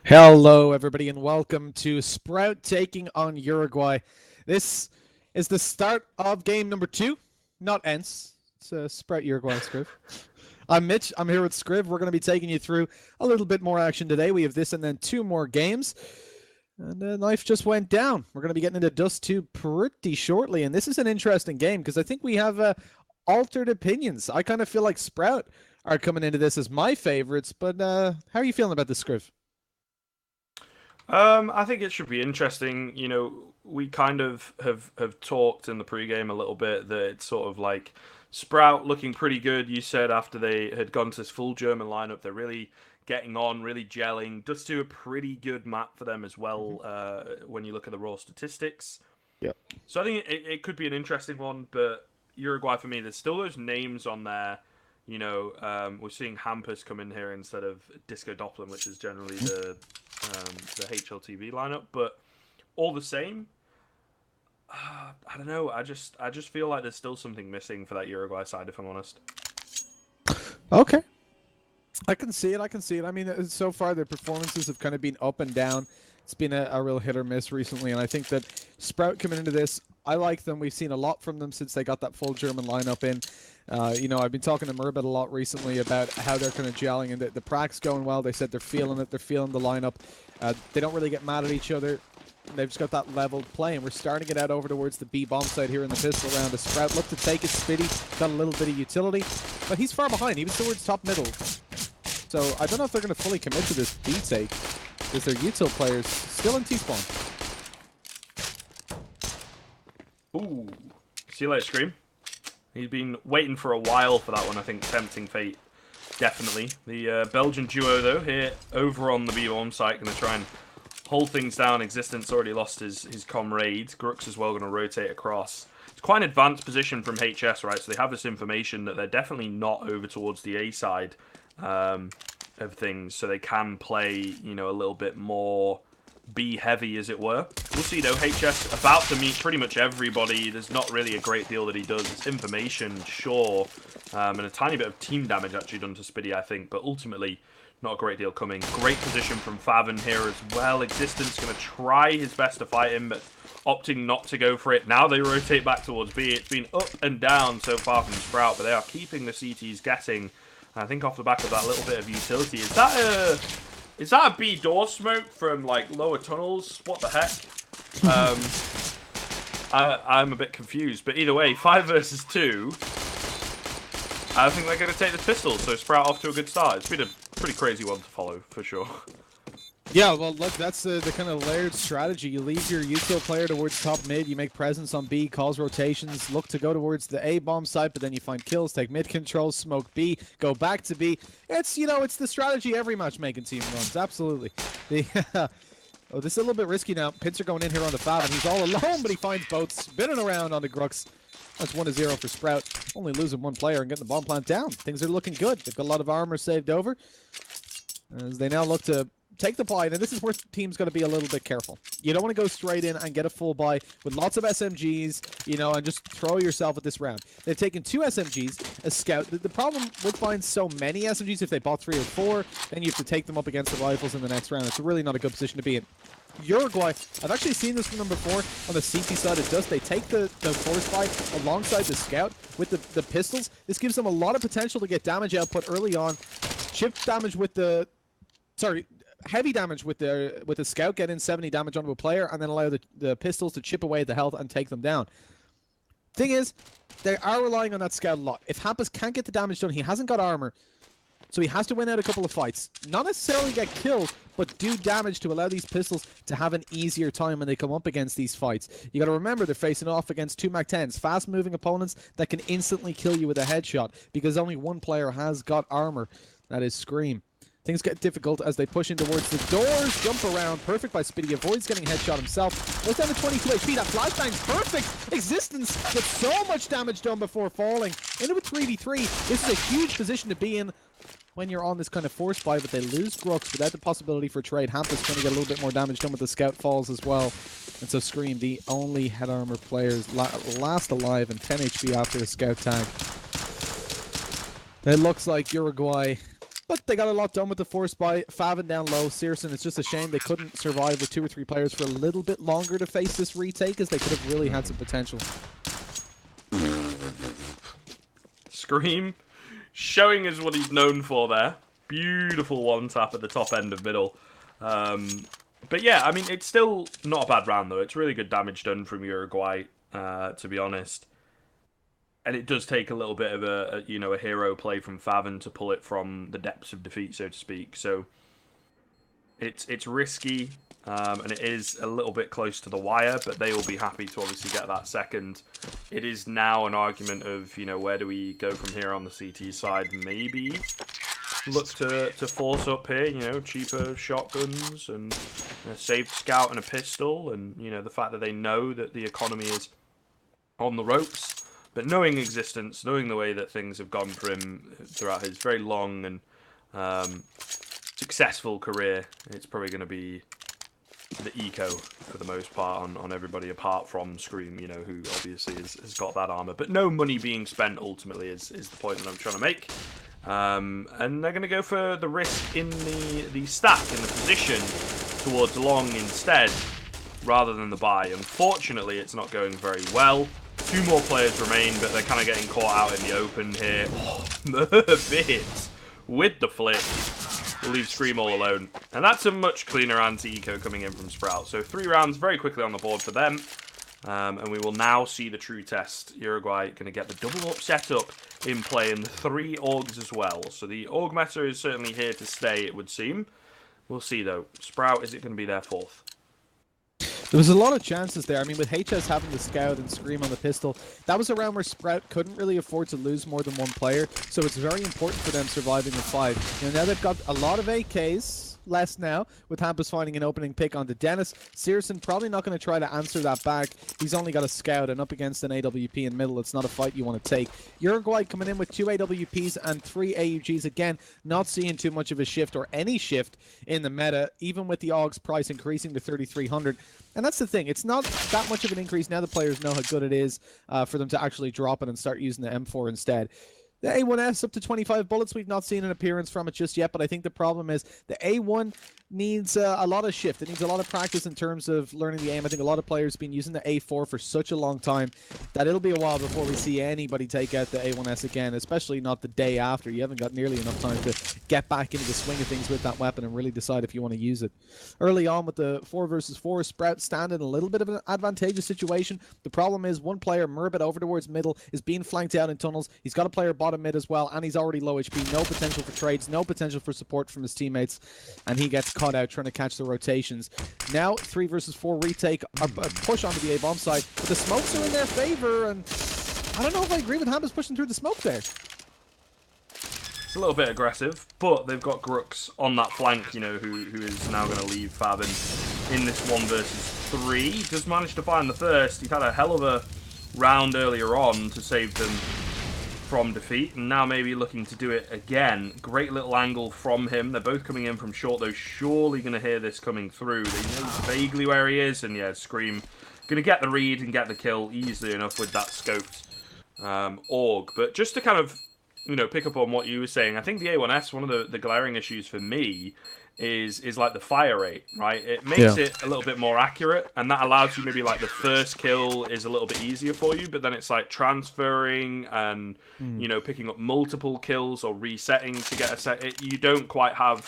Hello, everybody, and welcome to Sprout taking on Uruguay. This is the start of game number 2, not ENS. It's Sprout Uruguay, Scriv. I'm Mitch. I'm here with Scriv. We're going to be taking you through a little bit more action today. We have this and then 2 more games. And the knife just went down. We're going to be getting into Dust 2 pretty shortly. And this is an interesting game because I think we have altered opinions. I kind of feel like Sprout are coming into this as my favorites. But how are you feeling about this, Scriv? I think it should be interesting. You know, we kind of have talked in the pregame a little bit that it's sort of like Sprout looking pretty good. You said after they had gone to this full German lineup, they're really getting on, really gelling. Does do a pretty good map for them as well when you look at the raw statistics. Yep. So I think it could be an interesting one, but Uruguay for me, there's still those names on there. You know, we're seeing Hampus come in here instead of Disco Doppler, which is generally the HLTV lineup. But all the same, I don't know. I just feel like there's still something missing for that Uruguay side, if I'm honest. Okay. I can see it. I mean, so far their performances have kind of been up and down. It's been a real hit or miss recently, and I think that Sprout coming into this, I like them. We've seen a lot from them since they got that full German lineup in. You know, I've been talking to Murbet a lot recently about how they're kind of gelling and the pracs going well. They said they're feeling it. They're feeling the lineup. They don't really get mad at each other. They've just got that leveled play, and we're starting it out over towards the B bomb side here in the pistol round. The Sprout looked to take his Spitty, got a little bit of utility, but he's far behind. He was towards top middle. So I don't know if they're going to fully commit to this B take, because their util players still in T-spawn. Ooh. See you later, Scream. He's been waiting for a while for that one, I think. Tempting fate, definitely. The Belgian duo, though, here over on the B-bomb site, going to try and hold things down. Existence already lost his comrade. Grux as well going to rotate across. It's quite an advanced position from HS, right? So they have this information that they're definitely not over towards the A side of things. So they can play, you know, a little bit more B heavy, as it were. We'll see, though. HS about to meet pretty much everybody. There's not really a great deal that he does. It's information, sure, and a tiny bit of team damage actually done to Spiddy, I think, but ultimately not a great deal coming. Great position from Faven here as well. Existence going to try his best to fight him, but opting not to go for it. Now they rotate back towards B. It's been up and down so far from Sprout, but they are keeping the CTs guessing. I think off the back of that little bit of utility. Is that a B door smoke from, like, lower tunnels? What the heck? I'm a bit confused. But either way, 5 versus 2. I think they're going to take this pistol, so Sprout off to a good start. It's been a pretty crazy one to follow, for sure. Yeah, well, look, that's the kind of layered strategy. You leave your util player towards top mid, you make presence on B, cause rotations, look to go towards the A bomb site, but then you find kills, take mid control, smoke B, go back to B. It's, you know, it's the strategy every matchmaking team runs, absolutely. Oh, this is a little bit risky now. Pincer going in here on the Fab, and he's all alone, but he finds both spinning around on the Grux. That's 1-0 for Sprout. Only losing one player and getting the bomb plant down. Things are looking good. They've got a lot of armor saved over, as they now look to take the buy, and this is where teams got to be a little bit careful. You don't want to go straight in and get a full buy with lots of SMGs, you know, and just throw yourself at this round. They've taken 2 SMGs, a scout. The problem with buying so many SMGs, if they bought 3 or 4, then you have to take them up against the rifles in the next round. It's really not a good position to be in. Uruguay, I've actually seen this from them before on the CT side of Dust. They take the force buy alongside the scout with the pistols. This gives them a lot of potential to get damage output early on. Chip damage with the... Sorry, heavy damage with the scout, get in 70 damage onto a player, and then allow the pistols to chip away at the health and take them down. Thing is, they are relying on that scout a lot. If Hampus can't get the damage done, he hasn't got armor, so he has to win out a couple of fights. Not necessarily get killed, but do damage to allow these pistols to have an easier time when they come up against these fights. You got to remember, they're facing off against 2 Mac-10s, fast-moving opponents that can instantly kill you with a headshot, because only one player has got armor. That is Scream. Things get difficult as they push in towards the doors. Jump around. Perfect by Spitty. Avoids getting headshot himself. Goes down to 22 HP. That flashbang's perfect. Existence gets so much damage done before falling. Into a 3v3. This is a huge position to be in when you're on this kind of force buy, but they lose Grux without the possibility for trade. Hampus trying to get a little bit more damage done with the scout falls as well. And so Scream, the only head armor players last alive and 10 HP after a scout tag. It looks like Uruguay but they got a lot done with the force by Favin down low. Searson, it's just a shame they couldn't survive with 2 or 3 players for a little bit longer to face this retake, as they could have really had some potential. Scream showing us what he's known for there. Beautiful one tap at the top end of middle. But yeah, I mean, it's still not a bad round, though. It's really good damage done from Uruguay, to be honest. And it does take a little bit of a hero play from Favin to pull it from the depths of defeat, so to speak. So it's risky, and it is a little bit close to the wire, but they will be happy to obviously get that second. It is now an argument of, where do we go from here on the CT side? Maybe look to force up here, cheaper shotguns and a saved scout and a pistol, and, the fact that they know that the economy is on the ropes. But knowing existence, knowing the way that things have gone for him throughout his very long and successful career, it's probably going to be the eco for the most part on everybody apart from Scream, who obviously has got that armor. But no money being spent ultimately is the point that I'm trying to make. And they're going to go for the risk in the stack, in the position towards long instead, rather than the buy. Unfortunately, it's not going very well. 2 more players remain, but they're kind of getting caught out in the open here. Oh, Mervit with the flip. Will leave Scream all alone. And that's a much cleaner anti-eco coming in from Sprout. So 3 rounds very quickly on the board for them. And we will now see the true test. Uruguay going to get the double up setup in play, and the 3 Augs as well. So the Aug meta is certainly here to stay, it would seem. We'll see, though. Sprout, is it going to be their 4th? There was a lot of chances there. I mean, with HS having the scout and Scream on the pistol, that was a round where Sprout couldn't really afford to lose more than 1 player, so it's very important for them surviving with 5. Now they've got a lot of AKs, less now, with Hampus finding an opening pick onto Dennis. Searson probably not going to try to answer that back. He's only got a scout, and up against an AWP in middle, it's not a fight you want to take. Uruguay coming in with 2 AWPs and 3 AUGs. Again, not seeing too much of a shift or any shift in the meta, even with the AUG's price increasing to 3,300. And that's the thing. It's not that much of an increase now the players know how good it is for them to actually drop it and start using the M4 instead. The A1S up to 25 bullets. We've not seen an appearance from it just yet, but I think the problem is the A1 needs a lot of shift. It needs a lot of practice in terms of learning the aim. I think a lot of players have been using the A4 for such a long time that it'll be a while before we see anybody take out the A1S again, especially not the day after. You haven't got nearly enough time to get back into the swing of things with that weapon and really decide if you want to use it. Early on with the 4 versus 4, Sprout stand in a little bit of an advantageous situation. The problem is one player, Murbit, over towards middle, is being flanked out in tunnels. He's got a player bottom mid as well, and he's already low HP. No potential for trades, no potential for support from his teammates, and he gets caught out trying to catch the rotations. Now 3 versus 4 retake, a push onto the A-bomb side, but the smokes are in their favor, and I don't know if I agree with Hampus pushing through the smoke there. It's a little bit aggressive, but they've got Grux on that flank, who is now going to leave Favin in this 1 versus 3. He does manage to find the first. He's had a hell of a round earlier on to save them from defeat, and now maybe looking to do it again. Great little angle from him. They're both coming in from short, though. Surely going to hear this coming through. They know vaguely where he is, and yeah, Scream going to get the read and get the kill easily enough with that scoped AUG. But just to kind of, pick up on what you were saying, I think the A1S, one of the glaring issues for me is like the fire rate, right? It makes it a little bit more accurate, and that allows you maybe like the first kill is a little bit easier for you, but then it's like transferring and picking up multiple kills or resetting to get a set. You don't quite have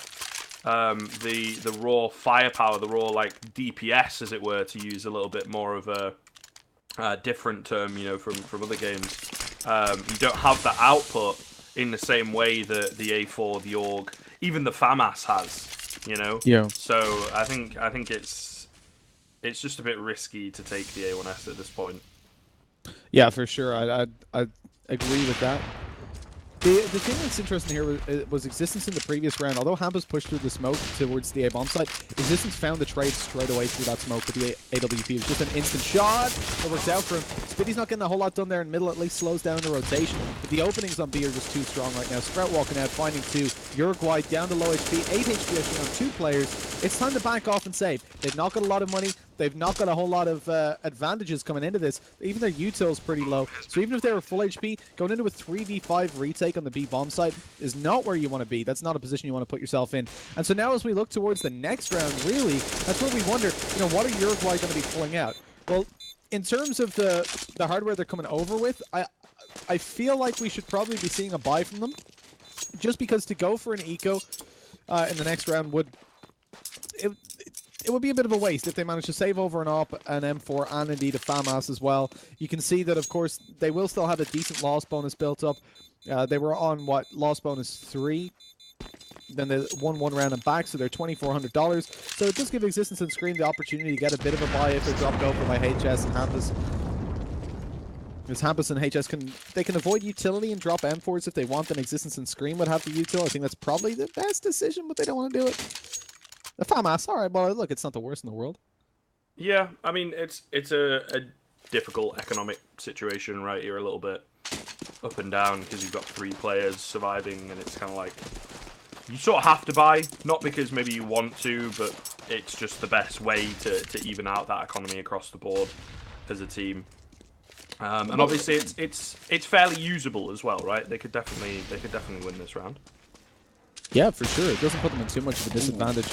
the raw firepower, the raw like DPS, as it were, to use a little bit more of a different term, from other games. You don't have the output in the same way that the A4, the AUG, even the FAMAS has, Yeah. So I think it's just a bit risky to take the A1S at this point. Yeah, for sure. I agree with that. The thing that's interesting here was Existence in the previous round. Although Hampus pushed through the smoke towards the A-bomb site, Existence found the trade straight away through that smoke with the AWP. It was just an instant shot that works out for him. Spitty's not getting a whole lot done there in middle, at least slows down the rotation. But the openings on B are just too strong right now. Sprout walking out, finding 2. Uruguay down to low HP, 8 HP actually on 2 players. It's time to back off and save. They've not got a lot of money. They've not got a whole lot of advantages coming into this. Even their util's pretty low. So even if they were full HP, going into a 3v5 retake on the B bomb site is not where you want to be. That's not a position you want to put yourself in. And so now as we look towards the next round, really, that's where we wonder, what are Uruguay going to be pulling out? Well, in terms of the hardware they're coming over with, I feel like we should probably be seeing a buy from them. Just because to go for an eco in the next round would it would be a bit of a waste if they manage to save over an AWP, an M4, and indeed a FAMAS as well. You can see that, of course, they will still have a decent loss bonus built up. They were on, loss bonus 3. Then they won 1 round and back, so they're $2,400. So it does give Existence and Scream the opportunity to get a bit of a buy if they're dropped over by HS and Hampus. Because Hampus and HS can avoid utility and drop M4s if they want, then Existence and Scream would have the util. I think that's probably the best decision, but they don't want to do it. The FAMAS, alright, well, look, it's not the worst in the world. Yeah, I mean, it's a difficult economic situation right here, a little bit up and down, because you've got 3 players surviving, and it's kind of like, you sort of have to buy, not because maybe you want to, but it's just the best way to even out that economy across the board as a team. And obviously, it's fairly usable as well, right? They could definitely win this round. Yeah, for sure. It doesn't put them in too much of a disadvantage.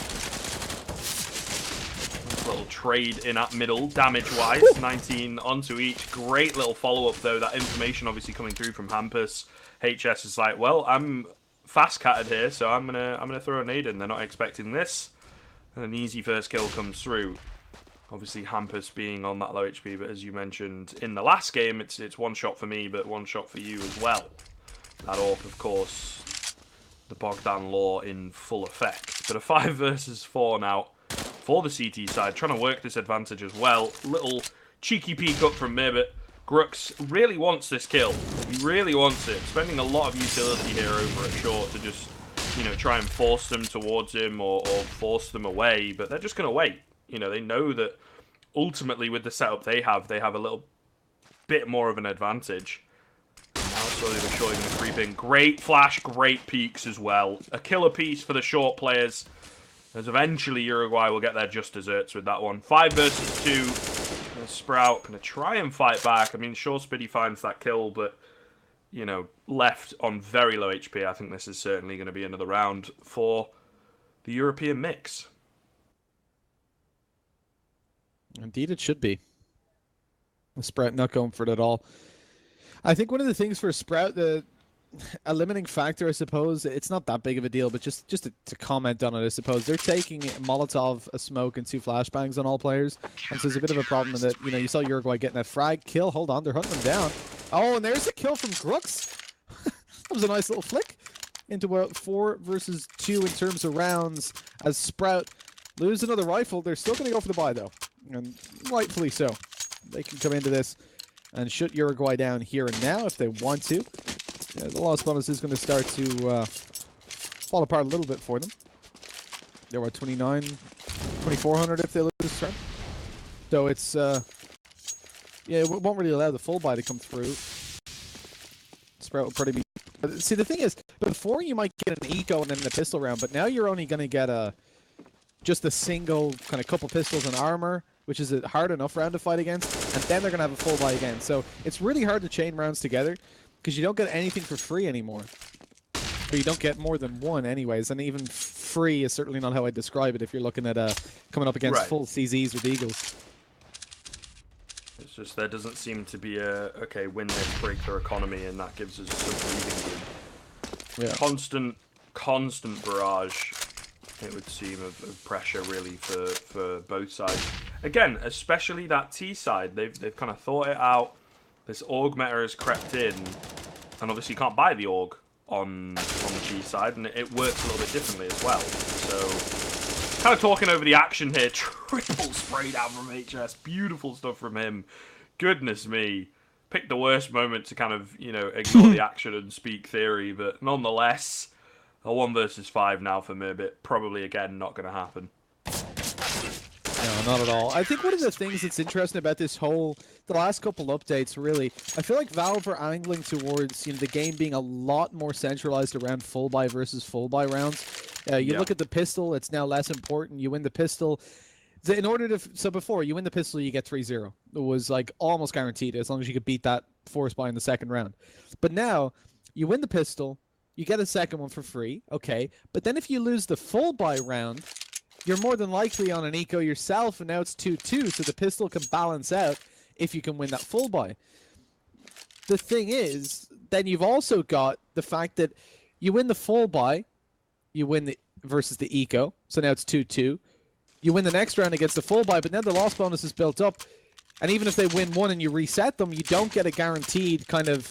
Little trade in at middle, damage-wise, 19 onto each. Great little follow-up though. That information obviously coming through from Hampus. HS is like, well, I'm fast-catted here, so I'm gonna throw a nade in. They're not expecting this, and an easy first kill comes through. Obviously, Hampus being on that low HP, but as you mentioned in the last game, it's 1 shot for me, but 1 shot for you as well. That AWP, of course, the Bogdan law in full effect. But a 5 versus 4 now for the CT side, trying to work this advantage as well. Little cheeky peek up from Mirbit. Grux really wants this kill. He really wants it. Spending a lot of utility here over at short to just, try and force them towards him or force them away. But they're just going to wait. They know that ultimately with the setup they have a little bit more of an advantage. And now slowly but surely going to creep in. Great flash, great peaks as well. A killer piece for the short players. As eventually Uruguay will get their just desserts with that one. 5 versus 2. Sprout going to try and fight back. I mean, sure, Spiddy finds that kill, but, left on very low HP. I think this is certainly going to be another round for the European mix. Indeed, it should be. Sprout not going for it at all. I think one of the things for Sprout, a limiting factor, I suppose, it's not that big of a deal, but just to comment on it, I suppose, they're taking Molotov, a smoke, and 2 flashbangs on all players. And so there's a bit of a problem in that, you saw Uruguay getting a frag kill. Hold on, they're hunting them down. Oh, and there's a kill from Grux. That was a nice little flick into a 4 versus 2 in terms of rounds. As Sprout lose another rifle, they're still going to go for the buy, though. And rightfully so. They can come into this and shut Uruguay down here and now if they want to. Yeah, the loss bonus is going to start to fall apart a little bit for them. They were at 2,400 if they lose this round. So it's, yeah, it won't really allow the full buy to come through. Sprout will probably be... But see, the thing is, before you might get an eco and then a pistol round, but now you're only going to get just a single kind of couple pistols and armor, which is a hard enough round to fight against, and then they're going to have a full buy again. So it's really hard to chain rounds together, because you don't get anything for free anymore. Or you don't get more than one anyways, and even free is certainly not how I describe it if you're looking at coming up against full CZs with Eagles. It's just there doesn't seem to be a, okay, win this, break their economy, and that gives us some breathing room. Yeah. Constant barrage, it would seem, of pressure really for both sides. Again, especially that T side, they've kind of thought it out. This AUG meta has crept in, and obviously you can't buy the AUG on the G side, and it works a little bit differently as well. So, kind of talking over the action here. Triple spray down from HS. Beautiful stuff from him. Goodness me. Picked the worst moment to kind of, ignore the action and speak theory, but nonetheless, a 1 versus 5 now for Mirbit. Probably, again, not going to happen. No, not at all. I think one of the things that's interesting about the last couple updates, really, I feel like Valve are angling towards, the game being a lot more centralized around full buy versus full buy rounds. You look at the pistol, it's now less important. You win the pistol. So before, you win the pistol, you get 3-0. It was like almost guaranteed as long as you could beat that force buy in the second round. But now, you win the pistol, you get a second one for free, okay. But then if you lose the full buy round, you're more than likely on an eco yourself, and now it's 2-2, so the pistol can balance out if you can win that full buy. The thing is, then you've also got the fact that you win the full buy, you win versus the eco, so now it's 2-2. You win the next round against the full buy, but then the loss bonus is built up, and even if they win one and you reset them, you don't get a guaranteed kind of,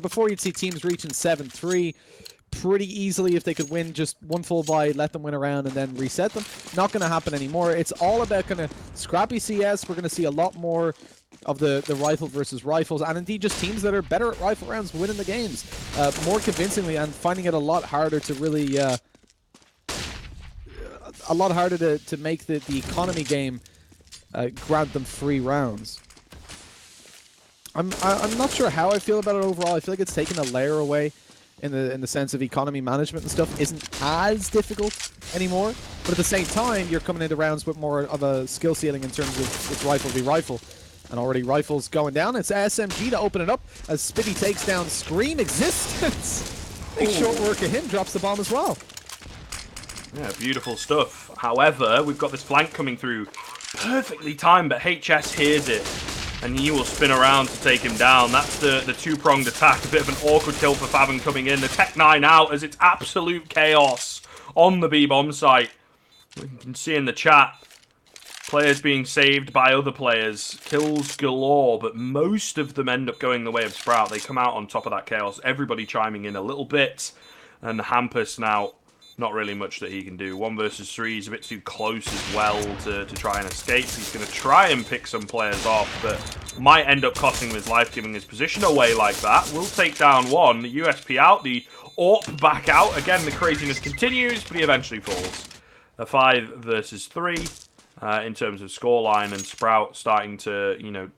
before you'd see teams reaching 7-3, pretty easily if they could win just one full buy, let them win a round, and then reset them. Not going to happen anymore. It's all about kind of scrappy CS. We're going to see a lot more of the rifle versus rifles, and indeed just teams that are better at rifle rounds winning the games more convincingly, and finding it a lot harder to really to make the economy game grant them free rounds. I'm not sure how I feel about it overall. I feel like it's taken a layer away in the sense of economy management and stuff isn't as difficult anymore. But at the same time, you're coming into rounds with more of a skill ceiling in terms of it's rifle v rifle. And already rifles going down. It's SMG to open it up as Spitty takes down Scream Existence. Big short work of him, drops the bomb as well. Yeah, beautiful stuff. However, we've got this flank coming through. Perfectly timed, but HS hears it. And he will spin around to take him down. That's the two-pronged attack. A bit of an awkward kill for Faven coming in. The Tech 9 out as it's absolute chaos on the B-bomb site. You can see in the chat, players being saved by other players. Kills galore, but most of them end up going the way of Sprout. They come out on top of that chaos. Everybody chiming in a little bit. And Hampus now, not really much that he can do. 1 versus 3 is a bit too close as well to try and escape. He's going to try and pick some players off, but might end up costing him his life, giving his position away like that. Will take down one. The USP out. The AWP back out. Again, the craziness continues, but he eventually falls. A 5 versus 3 in terms of scoreline, and Sprout starting to,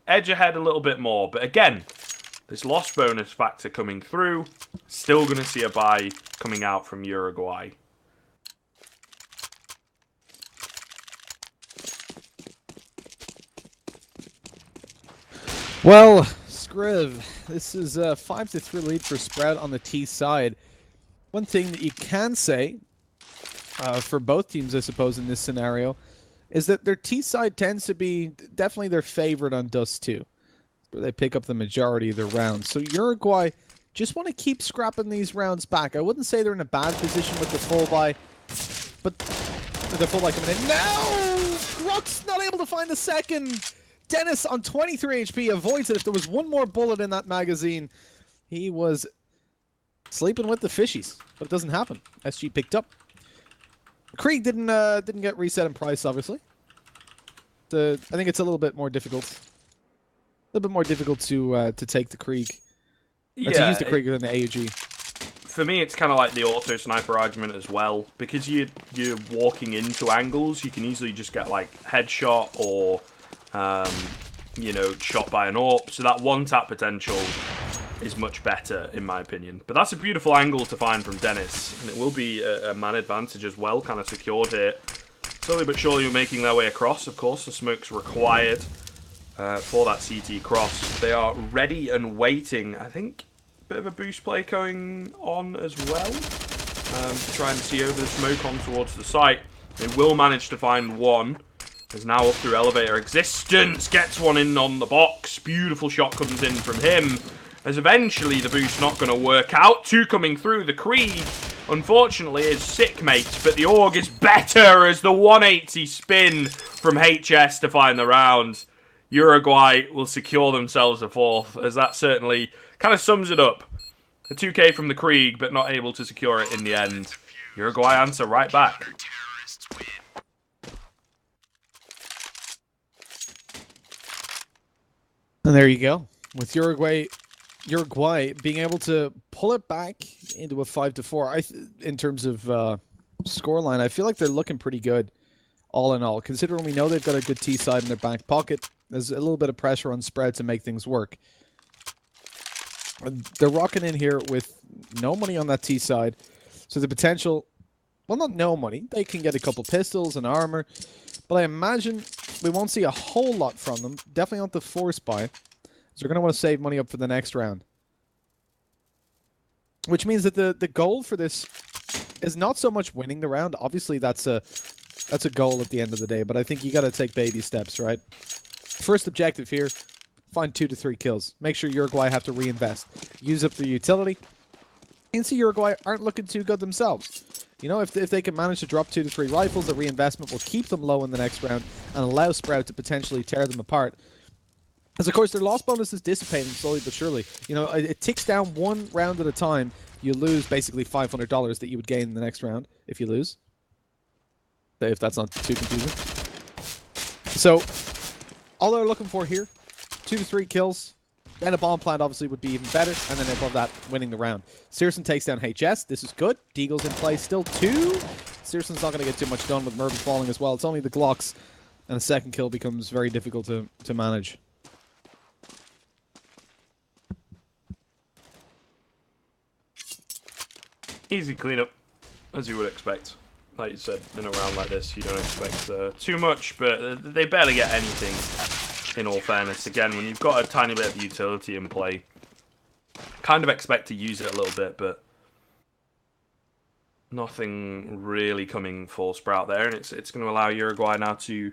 edge ahead a little bit more. But again, this loss bonus factor coming through. Still going to see a buy coming out from Uruguay. Well, Scriv, this is a 5-3 lead for Sprout on the T side. One thing that you can say for both teams, I suppose, in this scenario, is that their T side tends to be definitely their favorite on Dust 2. Where they pick up the majority of their rounds. So Uruguay just want to keep scrapping these rounds back. I wouldn't say they're in a bad position with the full buy, but the full buy coming in. No! Rock's not able to find the second. Dennis on 23 HP avoids it. If there was one more bullet in that magazine, he was sleeping with the fishies. But it doesn't happen. SG picked up. Krieg didn't get reset in price, obviously. I think it's a little bit more difficult. A little bit more difficult to take the Krieg. Yeah, to use the Krieg than the AUG. For me, it's kind of like the auto sniper argument as well, because you're walking into angles. You can easily just get like headshot or shot by an AWP. So that one tap potential is much better in my opinion. But that's a beautiful angle to find from Dennis, and it will be a man advantage as well, kind of secured here. Slowly but surely, we're making their way across. Of course, the smoke's required. For that CT cross. They are ready and waiting. I think a bit of a boost play going on as well. To try and see over the smoke on towards the site. They will manage to find one. Is now up through elevator existence. Gets one in on the box. Beautiful shot comes in from him. As eventually the boost not going to work out. 2 coming through. The Creed, unfortunately, is sick, mate. But the AUG is better as the 180 spin from HS to find the round. Uruguay will secure themselves a 4th, as that certainly kind of sums it up. A 2k from the Krieg, but not able to secure it in the end. Uruguay answer right back. And there you go. With Uruguay being able to pull it back into a 5-4, in terms of scoreline, I feel like they're looking pretty good. all in all. Considering we know they've got a good T side in their back pocket, there's a little bit of pressure on Sprout to make things work. They're rocking in here with no money on that T side, so the potential, well, not no money, they can get a couple pistols and armor, but I imagine we won't see a whole lot from them. Definitely not the force buy, so they're going to want to save money up for the next round. Which means that the goal for this is not so much winning the round. Obviously, that's a goal at the end of the day, but I think you got to take baby steps, right? First objective here, find 2 to 3 kills. Make sure Uruguay have to reinvest. Use up their utility. And see Uruguay aren't looking too good themselves. You know, if they can manage to drop 2 to 3 rifles, the reinvestment will keep them low in the next round and allow Sprout to potentially tear them apart. As of course, their loss bonus is dissipating slowly but surely. You know, it ticks down 1 round at a time. You lose basically $500 that you would gain in the next round if you lose. If that's not too confusing. So, all they're looking for here, 2 to 3 kills. Then a bomb plant obviously would be even better. And then above that, winning the round. Searson takes down HS. This is good. Deagle's in play. Still 2. Searson's not going to get too much done with Mervyn falling as well. It's only the Glocks. And a second kill becomes very difficult to manage. Easy cleanup, as you would expect. Like you said, in a round like this, you don't expect too much, but they barely get anything, in all fairness. Again, when you've got a tiny bit of utility in play, kind of expect to use it a little bit, but nothing really coming for Sprout there, and it's going to allow Uruguay now to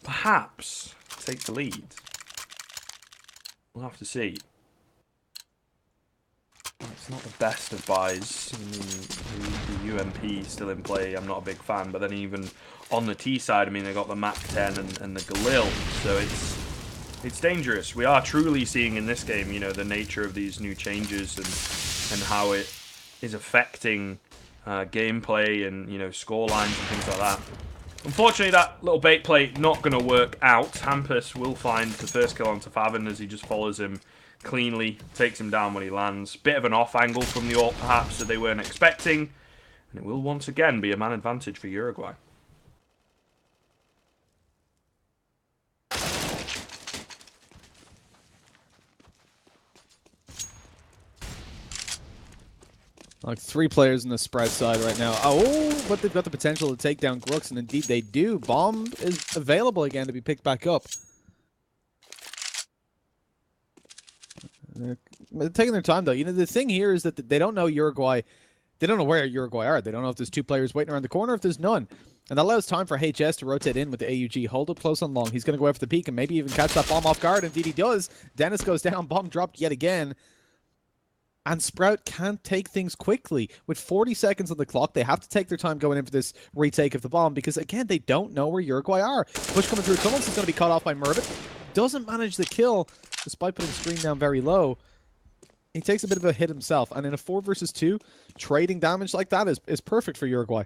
perhaps take the lead. We'll have to see. It's not the best of buys. I mean, the UMP still in play. I'm not a big fan, but then even on the T side, I mean, they got the MAC-10 and the Galil, so it's dangerous. We are truly seeing in this game, you know, the nature of these new changes and how it is affecting gameplay and, you know, score lines and things like that. Unfortunately, that little bait play not going to work out. Hampus will find the first kill onto Favin as he just follows him cleanly, takes him down when he lands. Bit of an off angle from the AWP perhaps that they weren't expecting. And it will once again be a man advantage for Uruguay. Like 3 players in the Sprout side right now. Oh, but they've got the potential to take down Grooks, and indeed they do. Bomb is available again to be picked back up. They're taking their time, though. You know, the thing here is that they don't know Uruguay. They don't know where Uruguay are. They don't know if there's 2 players waiting around the corner, if there's none. And that allows time for HS to rotate in with the AUG. Hold up close and long. He's going to go after the peak and maybe even catch that bomb off guard. Indeed he does. Dennis goes down. Bomb dropped yet again. And Sprout can't take things quickly. With 40 seconds on the clock, they have to take their time going in for this retake of the bomb because, again, they don't know where Uruguay are. Push coming through tunnels. He's going to be caught off by Mervyn. Doesn't manage the kill, despite putting screen down very low. He takes a bit of a hit himself. And in a 4 versus 2, trading damage like that is perfect for Uruguay.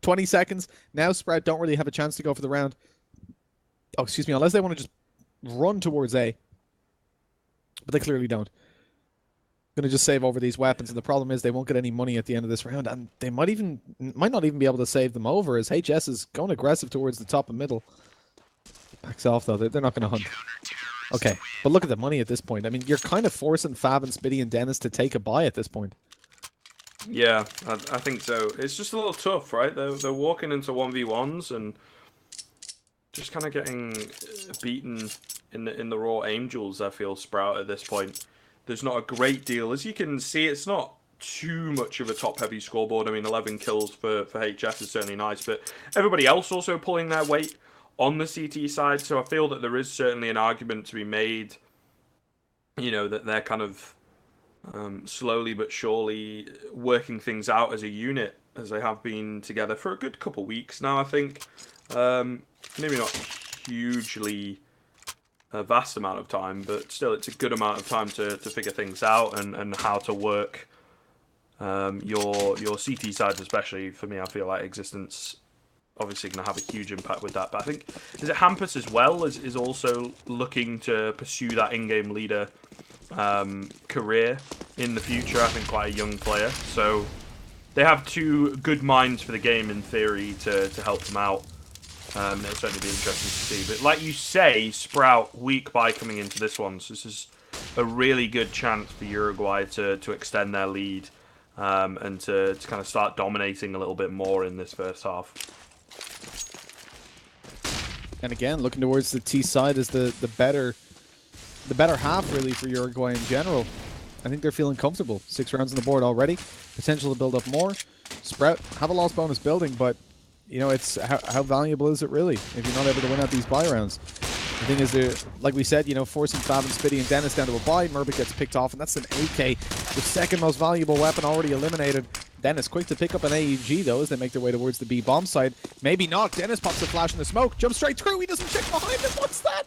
20 seconds. Now Sprout don't really have a chance to go for the round. Oh, excuse me. Unless they want to just run towards A. But they clearly don't. Going to just save over these weapons, and the problem is they won't get any money at the end of this round, and they might not even be able to save them over as HS is going aggressive towards the top and middle. Backs off though. They're not going to hunt. Okay, but look at the money at this point. I mean, you're kind of forcing Fav and Spitty and Dennis to take a buy at this point. Yeah, I think so. It's just a little tough, right? They're walking into 1v1s and just kind of getting beaten in the raw angels. I feel Sprout at this point. There's not a great deal. As you can see, it's not too much of a top-heavy scoreboard. I mean, 11 kills for HS is certainly nice, but everybody else also pulling their weight on the CT side, so I feel that there is certainly an argument to be made, you know, that they're kind of slowly but surely working things out as a unit, as they have been together for a good couple weeks now, I think. Maybe not hugely a vast amount of time, but still it's a good amount of time to figure things out and how to work your CT sides, especially. For me, I feel like Existence obviously going to have a huge impact with that, but I think is it Hampus as well is also looking to pursue that in-game leader career in the future. I think quite a young player, so they have 2 good minds for the game in theory to help them out. It'll certainly be interesting to see. But like you say, Sprout weak by coming into this one, so this is a really good chance for Uruguay to extend their lead and to kind of start dominating a little bit more in this first half. And again, looking towards the T side is the better half really for Uruguay in general. I think they're feeling comfortable. 6 rounds on the board already. Potential to build up more. Sprout have a loss bonus building, but you know, it's how valuable is it really if you're not able to win out these buy rounds? The thing is, like we said, you know, forcing Fab and Spitty and Dennis down to a buy. Murbit gets picked off, and that's an AK, the second most valuable weapon already eliminated. Dennis quick to pick up an AEG, though, as they make their way towards the B bomb side. Maybe not. Dennis pops a flash in the smoke, jumps straight through. He doesn't check behind him. What's that?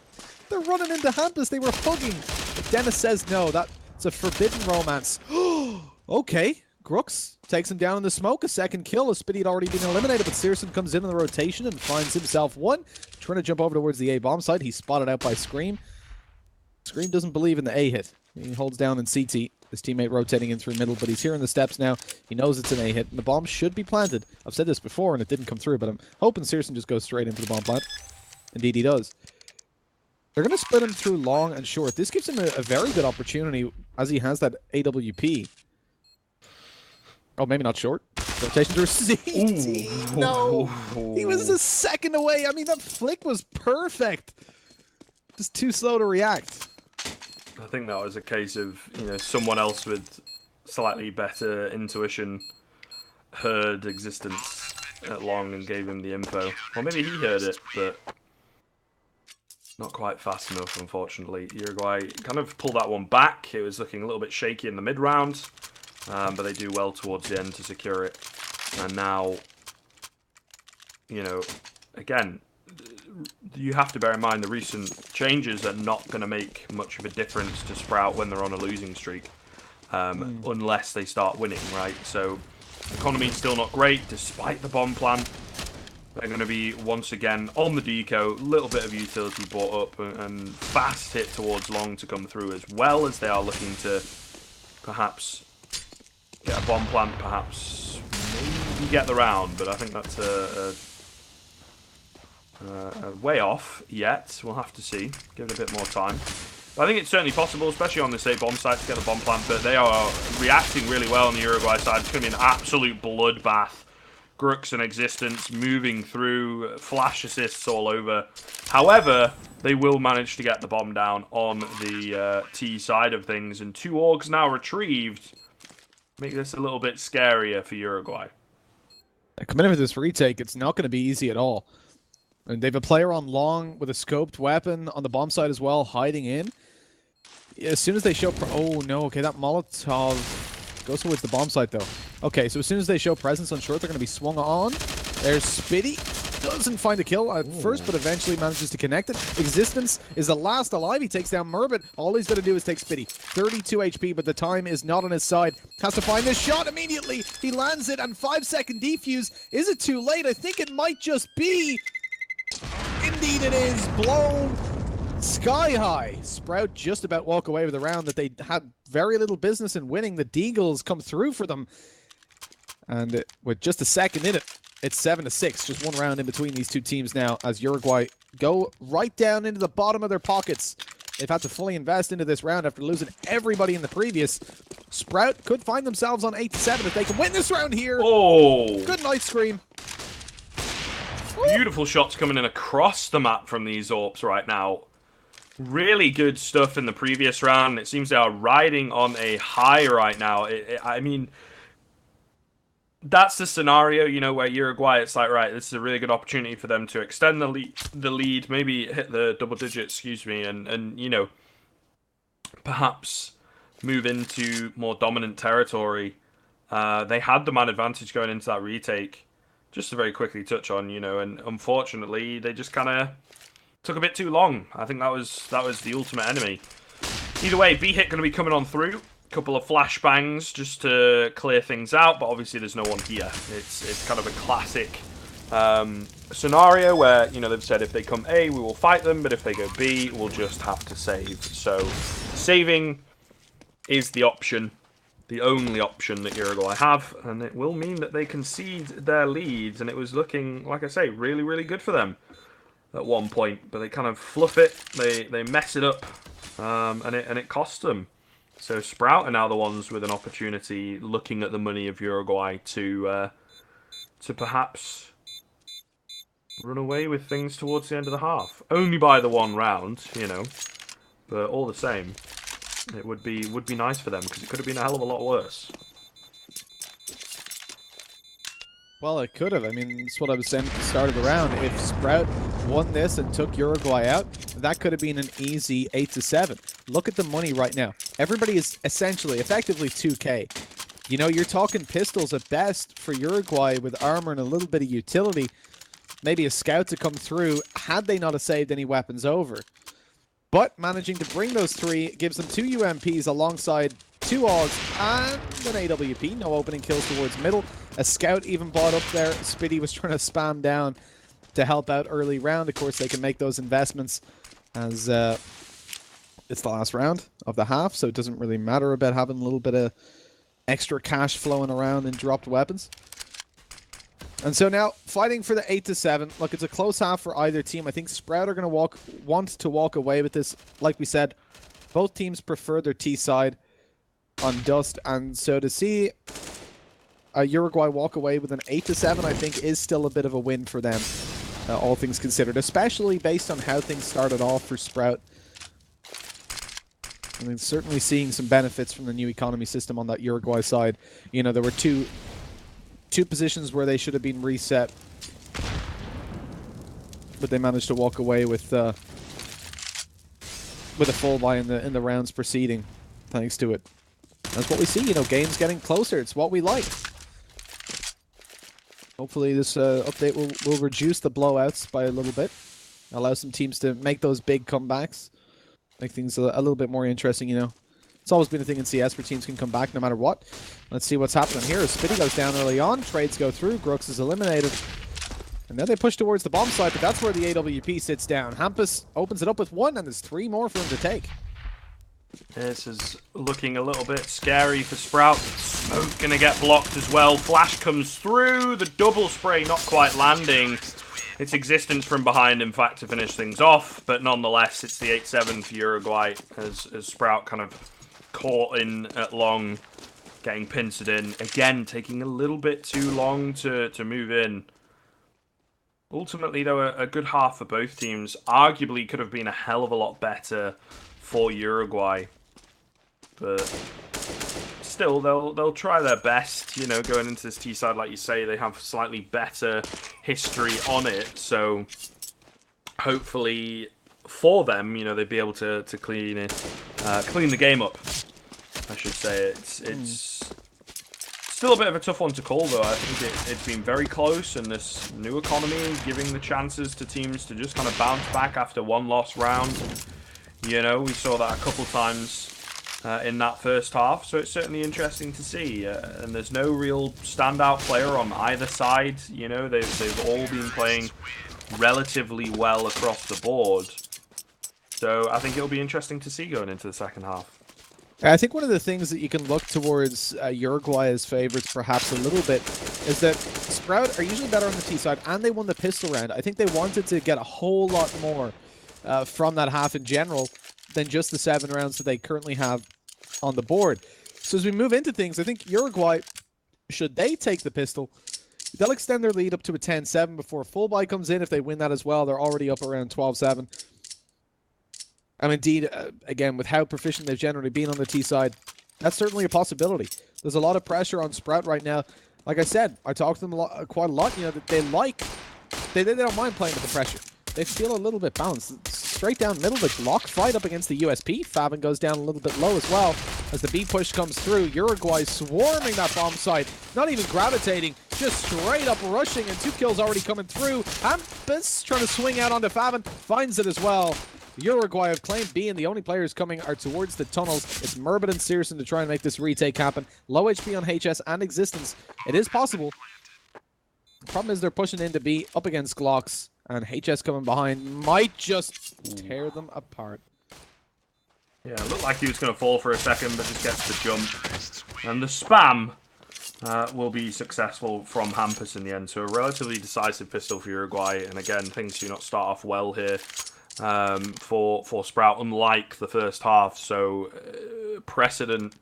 They're running into Hampus. They were hugging. But Dennis says no. That's a forbidden romance. Okay. Grux takes him down in the smoke. A second kill. Spitty had already been eliminated, but Searson comes in the rotation and finds himself one. Trying to jump over towards the A bomb side. He's spotted out by Scream. Scream doesn't believe in the A hit. He holds down in CT. His teammate rotating in through middle, but he's here in the steps now. He knows it's an A hit, and the bomb should be planted. I've said this before, and it didn't come through, but I'm hoping Searson just goes straight into the bomb plant. Indeed, he does. They're going to split him through long and short. This gives him a very good opportunity, as he has that AWP. Oh, maybe not short. Rotation through CT. No! He was a second away. I mean, that flick was perfect. Just too slow to react. I think that was a case of, you know, someone else with slightly better intuition heard existence at long and gave him the info. Or maybe he heard it, but not quite fast enough, unfortunately. Uruguay kind of pulled that one back. It was looking a little bit shaky in the mid-round, but they do well towards the end to secure it. And now, you know, again, you have to bear in mind the recent changes are not going to make much of a difference to Sprout when they're on a losing streak, unless they start winning, right? So, economy's still not great, despite the bomb plan. They're going to be, once again, on the deco, little bit of utility brought up, and fast hit towards long to come through, as well as they are looking to perhaps get a bomb plant, perhaps maybe get the round, but I think that's a way off yet. We'll have to see. Give it a bit more time. But I think it's certainly possible, especially on this A bomb side, to get the bomb plant. But they are reacting really well on the Uruguay side. It's going to be an absolute bloodbath. Grux in existence, moving through, flash assists all over. However, they will manage to get the bomb down on the T side of things. And 2 orgs now retrieved. Make this a little bit scarier for Uruguay. Coming in with this retake, it's not going to be easy at all. And they have a player on long with a scoped weapon on the bomb side as well, hiding in. As soon as they show... Oh, no. Okay, that Molotov goes towards the bomb site, though. Okay, so as soon as they show presence on short, they're going to be swung on. There's Spitty. Doesn't find a kill at first, but eventually manages to connect it. Existence is the last alive. He takes down Murbit. All he's got to do is take Spitty. 32 HP, but the time is not on his side. Has to find this shot immediately. He lands it, and 5-second defuse. Is it too late? I think it might just be... Indeed it is. Blown sky high. Sprout just about walk away with a round that they had very little business in winning. The Deagles come through for them. And with just a second in it, it's 7-6. Just one round in between these two teams now as Uruguay go right down into the bottom of their pockets. They've had to fully invest into this round after losing everybody in the previous. Sprout could find themselves on 8-7 if they can win this round here. Oh! Good night, Scream. Beautiful shots coming in across the map from these AWPs right now. Really good stuff in the previous round. It seems they are riding on a high right now. I mean, that's the scenario, you know, where Uruguay, it's like, right, this is a really good opportunity for them to extend the lead, maybe hit the double digits, and you know, perhaps move into more dominant territory. They had the man advantage going into that retake. Just to very quickly touch on, you know, and unfortunately, they just kind of took a bit too long. I think that was the ultimate enemy. Either way, B-Hit going to be coming on through. A couple of flashbangs just to clear things out, but obviously there's no one here. It's kind of a classic scenario where, you know, they've said if they come A, we will fight them, but if they go B, we'll just have to save. So saving is the option. the only option that Uruguay have, and it will mean that they concede their leads, and it was looking, like I say, really, really good for them at one point, but they kind of fluff it, they mess it up, and it costs them. So Sprout are now the ones with an opportunity, looking at the money of Uruguay, to perhaps run away with things towards the end of the half. Only by the one round, you know, but all the same, it would be nice for them, because it could have been a hell of a lot worse. Well, it could have. I mean, that's what I was saying at the start of the round. If Sprout won this and took Uruguay out, that could have been an easy 8-7. Look at the money right now. Everybody is effectively 2K. You know, you're talking pistols at best for Uruguay with armor and a little bit of utility. Maybe a scout to come through had they not have saved any weapons over. But managing to bring those 3 gives them 2 UMPs alongside 2 AUGs and an AWP. No opening kills towards middle. A scout even bought up there. Spitty was trying to spam down to help out early round. Of course, they can make those investments as it's the last round of the half, so it doesn't really matter about having a little bit of extra cash flowing around in dropped weapons. And so now, fighting for the 8-7. Look, it's a close half for either team. I think Sprout are going to want to walk away with this. Like we said, both teams prefer their T side on Dust, and so to see Uruguay walk away with an 8-7, I think, is still a bit of a win for them, all things considered, especially based on how things started off for Sprout. I mean, certainly seeing some benefits from the new economy system on that Uruguay side. You know, there were two positions where they should have been reset, but they managed to walk away with a full buy in the rounds preceding, thanks to it. That's what we see. You know, games getting closer. It's what we like. Hopefully this update will reduce the blowouts by a little bit. Allow some teams to make those big comebacks. Make things a little bit more interesting, you know. It's always been a thing in CS where teams can come back no matter what. Let's see what's happening here. Spitty goes down early on. Trades go through. Grux is eliminated. And then they push towards the bomb site, but that's where the AWP sits down. Hampus opens it up with 1, and there's 3 more for him to take. This is looking a little bit scary for Sprout. Smoke gonna get blocked as well. Flash comes through. The double spray not quite landing its existence from behind, in fact, to finish things off. But nonetheless, it's the 8-7 for Uruguay as Sprout kind of caught in at long, getting pincered in. Again, taking a little bit too long to move in. Ultimately, though, a good half for both teams. Arguably could have been a hell of a lot better for Uruguay, but still they'll try their best, you know, going into this T side. Like you say, they have slightly better history on it, so hopefully for them, you know, they'd be able to clean the game up, I should say. It's still a bit of a tough one to call, though. I think it's been very close, and this new economy giving the chances to teams to just kind of bounce back after one lost round. You know, we saw that a couple times in that first half, so it's certainly interesting to see. And there's no real standout player on either side. You know, they've all been playing relatively well across the board. So I think it'll be interesting to see going into the second half. I think one of the things that you can look towards Uruguay as favorites perhaps a little bit is that Sprout are usually better on the T side, and they won the pistol round. I think they wanted to get a whole lot more from that half in general than just the 7 rounds that they currently have on the board. So as we move into things, I think Uruguay, should they take the pistol, they'll extend their lead up to a 10-7 before full buy comes in. If they win that as well, they're already up around 12-7. And indeed, again, with how proficient they've generally been on the T side, that's certainly a possibility. There's a lot of pressure on Sprout right now. Like I said, I talk to them quite a lot. You know, that they don't mind playing with the pressure. They feel a little bit balanced. Straight down middle, the Glock fight up against the USP. Fabin goes down a little bit low as well as the B push comes through. Uruguay swarming that bomb site. Not even gravitating, just straight up rushing, and 2 kills already coming through. Hampus trying to swing out onto Fabin, finds it as well. Uruguay have claimed B, and the only players coming are towards the tunnels. It's Murbit and Searson to try and make this retake happen. Low HP on HS and Existence. It is possible. The problem is they're pushing into B up against Glocks, and HS coming behind might just tear them apart. Yeah, it looked like he was going to fall for a second, but just gets the jump. And the spam will be successful from Hampus in the end. So a relatively decisive pistol for Uruguay. And again, things do not start off well here for Sprout, unlike the first half. So precedent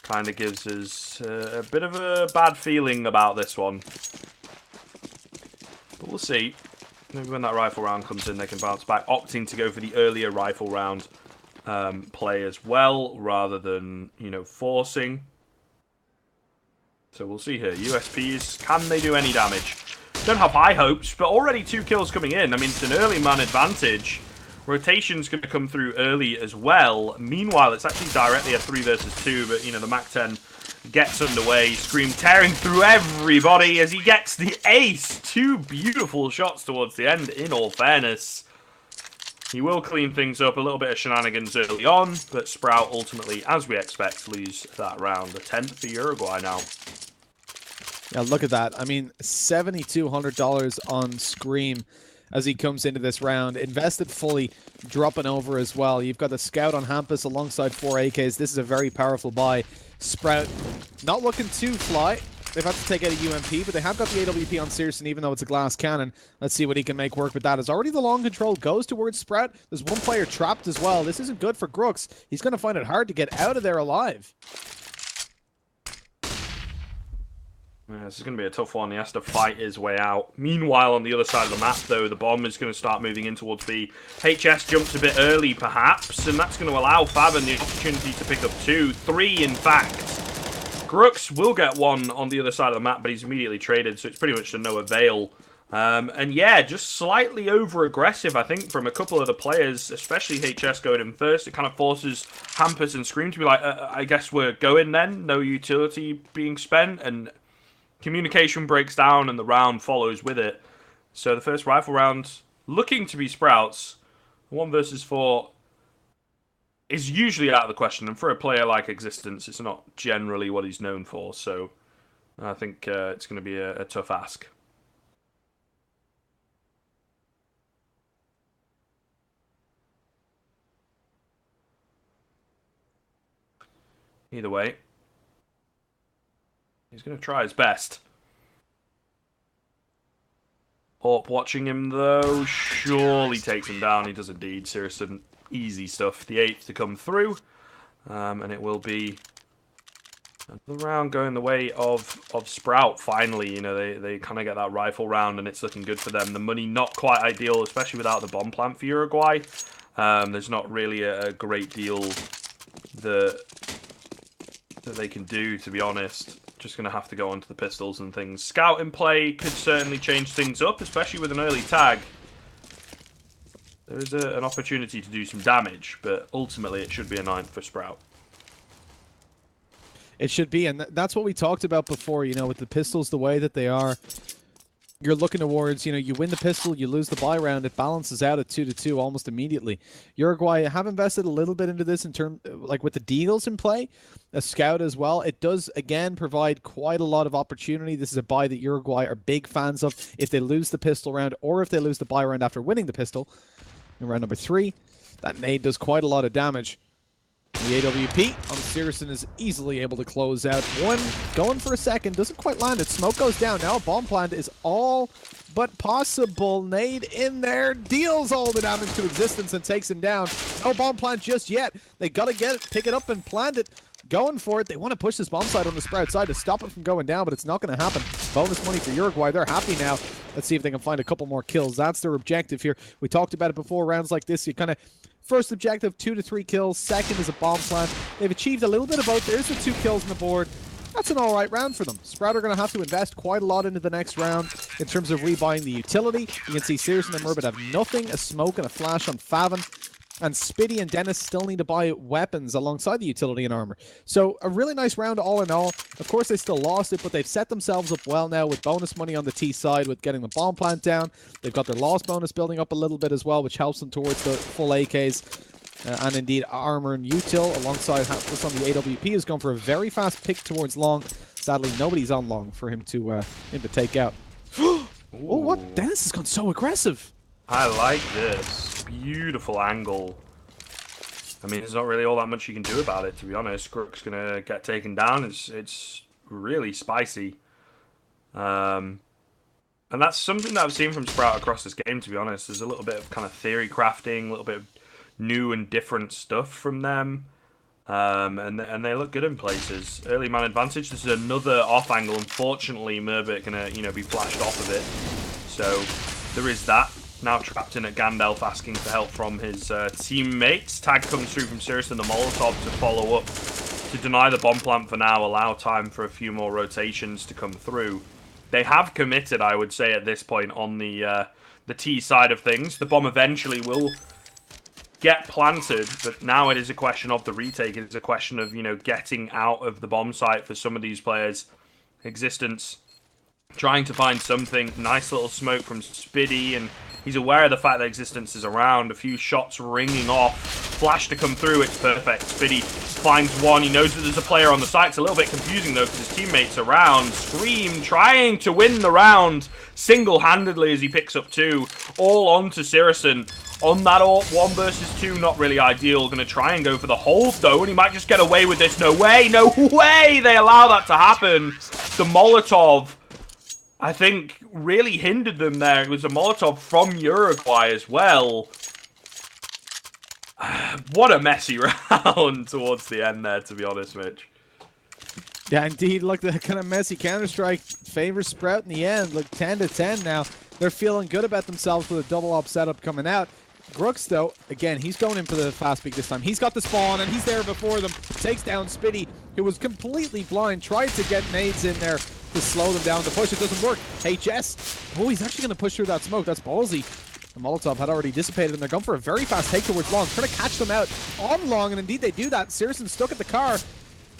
kind of gives us a bit of a bad feeling about this one. But we'll see. Maybe when that rifle round comes in, they can bounce back. Opting to go for the earlier rifle round play as well, rather than, you know, forcing. So we'll see here. USPs, can they do any damage? Don't have high hopes, but already 2 kills coming in. I mean, it's an early man advantage. Rotation's going to come through early as well. Meanwhile, it's actually directly a 3 versus 2, but, you know, the MAC-10 gets underway. Scream tearing through everybody as he gets the ace. 2 beautiful shots towards the end, in all fairness. He will clean things up, a little bit of shenanigans early on, but Sprout ultimately, as we expect, lose that round. A 10th for Uruguay now. Yeah, look at that. I mean, $7,200 on Scream as he comes into this round. Invested fully, dropping over as well. You've got the Scout on Hampus alongside 4 AKs. This is a very powerful buy. Sprout not looking to fly. They've had to take out a UMP, but they have got the AWP on Searson, even though it's a glass cannon. Let's see what he can make work with that. As already the long control goes towards Sprout. There's one player trapped as well. This isn't good for Grooks. He's going to find it hard to get out of there alive. Yeah, this is going to be a tough one. He has to fight his way out. Meanwhile, on the other side of the map, though, the bomb is going to start moving in towards B. HS jumps a bit early, perhaps, and that's going to allow Faven the opportunity to pick up 2, 3, in fact. Grooks will get 1 on the other side of the map, but he's immediately traded, so it's pretty much to no avail. And yeah, just slightly over-aggressive, I think, from a couple of the players, especially HS going in first. It kind of forces Hampus and Scream to be like, I guess we're going then, no utility being spent, and communication breaks down and the round follows with it. So the first rifle round looking to be Sprouts. 1 versus 4 is usually out of the question. And for a player like Existence, it's not generally what he's known for. So I think it's going to be a tough ask. Either way, he's going to try his best. Orp watching him, though, surely takes him down. He does indeed. Searson, easy stuff. The 8th to come through. And it will be another round going the way of Sprout, finally. You know, they kind of get that rifle round, and it's looking good for them. The money not quite ideal, especially without the bomb plant for Uruguay. There's not really a great deal that they can do, to be honest. Just going to have to go onto the pistols and things. Scout in play could certainly change things up, especially with an early tag. There is an opportunity to do some damage, but ultimately it should be a 9th for Sprout. It should be, and that's what we talked about before, you know, with the pistols the way that they are. You're looking towards, you know, you win the pistol, you lose the buy round, it balances out at 2-2 almost immediately. Uruguay have invested a little bit into this in terms, like with the Deagles in play, a Scout as well. It does, again, provide quite a lot of opportunity. This is a buy that Uruguay are big fans of. If they lose the pistol round, or if they lose the buy round after winning the pistol, in round number 3, that nade does quite a lot of damage. The AWP on Searson is easily able to close out. One going for a second, doesn't quite land it. Smoke goes down. Now a bomb plant is all but possible. Nade in there, deals all the damage to Existence and takes him down. No bomb plant just yet. They gotta get it, pick it up and plant it. Going for it. They want to push this bomb side on the Sprout side to stop it from going down, but it's not going to happen. Bonus money for Uruguay. They're happy now. Let's see if they can find a couple more kills. That's their objective here. We talked about it before. Rounds like this, you kind of first objective, 2 to 3 kills. Second is a bomb plant. They've achieved a little bit of both. There's the 2 kills on the board. That's an all right round for them. Sprout are going to have to invest quite a lot into the next round in terms of rebuying the utility. You can see Searson and Murbit have nothing, a smoke and a flash on Faven. And Spitty and Dennis still need to buy weapons alongside the utility and armor. So a really nice round all in all. Of course, they still lost it, but they've set themselves up well now with bonus money on the T side with getting the bomb plant down. They've got their loss bonus building up a little bit as well, which helps them towards the full AKs. And indeed, armor and util alongside this on the AWP is going for a very fast pick towards long. Sadly, nobody's on long for him to take out. Oh, what? Dennis has gone so aggressive. I like this. Beautiful angle. I mean, there's not really all that much you can do about it, to be honest. Crook's going to get taken down. It's really spicy. And that's something that I've seen from Sprout across this game, to be honest. There's a little bit of kind of theory crafting, a little bit of new and different stuff from them. And they look good in places. Early man advantage. This is another off angle. Unfortunately, Merbit going to be flashed off of it. So there is that. Now trapped in at Gandalf, asking for help from his teammates. Tag comes through from Sirius and the Molotov to follow up, to deny the bomb plant for now, allow time for a few more rotations to come through. They have committed, I would say, at this point on the T side of things. The bomb eventually will get planted, but now it is a question of the retake. It's a question of, getting out of the bomb site for some of these players. Existence trying to find something. Nice little smoke from Spiddy, and he's aware of the fact that Existence is around. A few shots ringing off. Flash to come through. It's perfect. Spiddy finds one. He knows that there's a player on the site. It's a little bit confusing, though, because his teammates are around. Scream trying to win the round single-handedly as he picks up two. All onto Sirison. On that 1 versus 2, not really ideal. Going to try and go for the hold, though, and he might just get away with this. No way. No way they allow that to happen. The Molotov, I think, really hindered them there. It was a Molotov from Uruguay as well. What a messy round towards the end there, to be honest, Mitch. Yeah, indeed. Look, the kind of messy Counter-Strike favors Sprout in the end. Look, 10-10 now. They're feeling good about themselves with a double-up setup coming out. Grooks, though, again, he's going in for the fast peek this time. He's got the spawn, and he's there before them. Takes down Spiddy, who was completely blind. Tried to get nades in there to slow them down. The push, it doesn't work. HS, oh, he's actually going to push through that smoke. That's ballsy. The Molotov had already dissipated, and they're going for a very fast take towards long. Trying to catch them out on long, and indeed they do that. Searson's stuck at the car.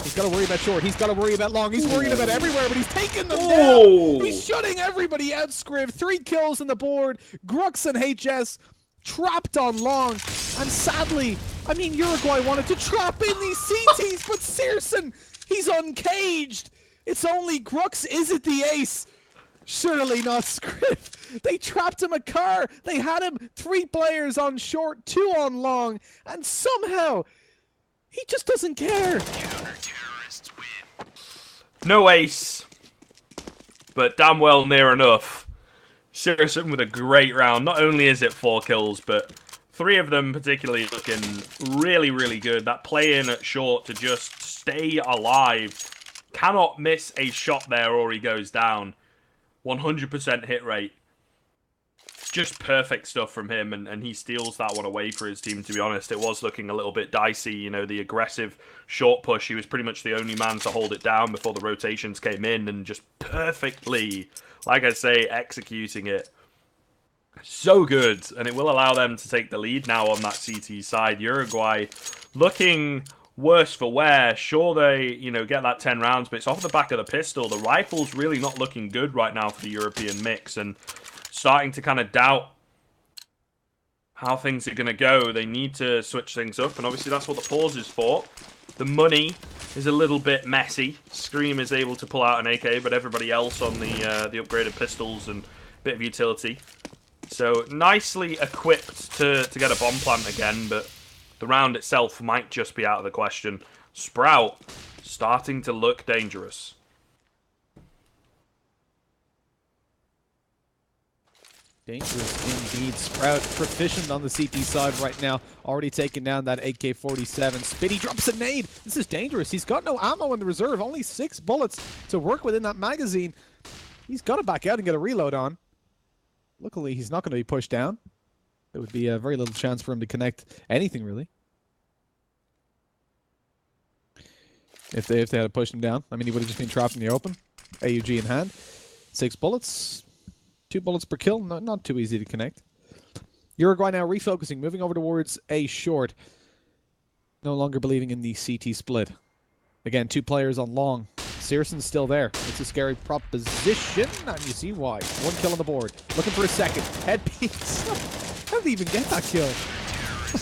He's got to worry about short. He's got to worry about long. He's worried about everywhere, but he's taking them down. He's shutting everybody out, Scriv. 3 kills on the board. Grooks and HS trapped on long. And sadly, I mean, Uruguay wanted to trap in these CTs, but Searson, he's uncaged. It's only Grooks. Is it the ace? Surely not Scriv. They trapped him a car. They had him 3 players on short, 2 on long, and somehow he just doesn't care. No ace, but damn well near enough. Sirison with a great round. Not only is it 4 kills, but 3 of them particularly looking really, really good. That play in at short to just stay alive. Cannot miss a shot there or he goes down. 100% hit rate. Just perfect stuff from him, and he steals that one away for his team, to be honest. It was looking a little bit dicey, the aggressive short push. He was pretty much the only man to hold it down before the rotations came in, and just perfectly, like I say, executing it. So good, and it will allow them to take the lead now on that CT side. Uruguay looking worse for wear. Sure, they, get that 10 rounds, but it's off the back of the pistol. The rifle's really not looking good right now for the European mix, and starting to kind of doubt how things are going to go. They need to switch things up, and obviously that's what the pause is for. The money is a little bit messy. Scream is able to pull out an AK, but everybody else on the upgraded pistols and bit of utility. So nicely equipped to get a bomb plant again, but the round itself might just be out of the question. Sprout starting to look dangerous. Dangerous indeed. Sprout proficient on the CT side right now. Already taking down that AK-47. Spiddy drops a nade. This is dangerous. He's got no ammo in the reserve. Only 6 bullets to work within that magazine. He's got to back out and get a reload on. Luckily, he's not going to be pushed down. There would be a very little chance for him to connect anything, really. If they had pushed him down. I mean, he would have just been trapped in the open. AUG in hand. 6 bullets. 2 bullets per kill. Not too easy to connect. Uruguay now refocusing, moving over towards A short. No longer believing in the CT split. Again, 2 players on long. Searson's still there. It's a scary proposition, and you see why. 1 kill on the board. Looking for a second. Headpiece. How did he even get that kill?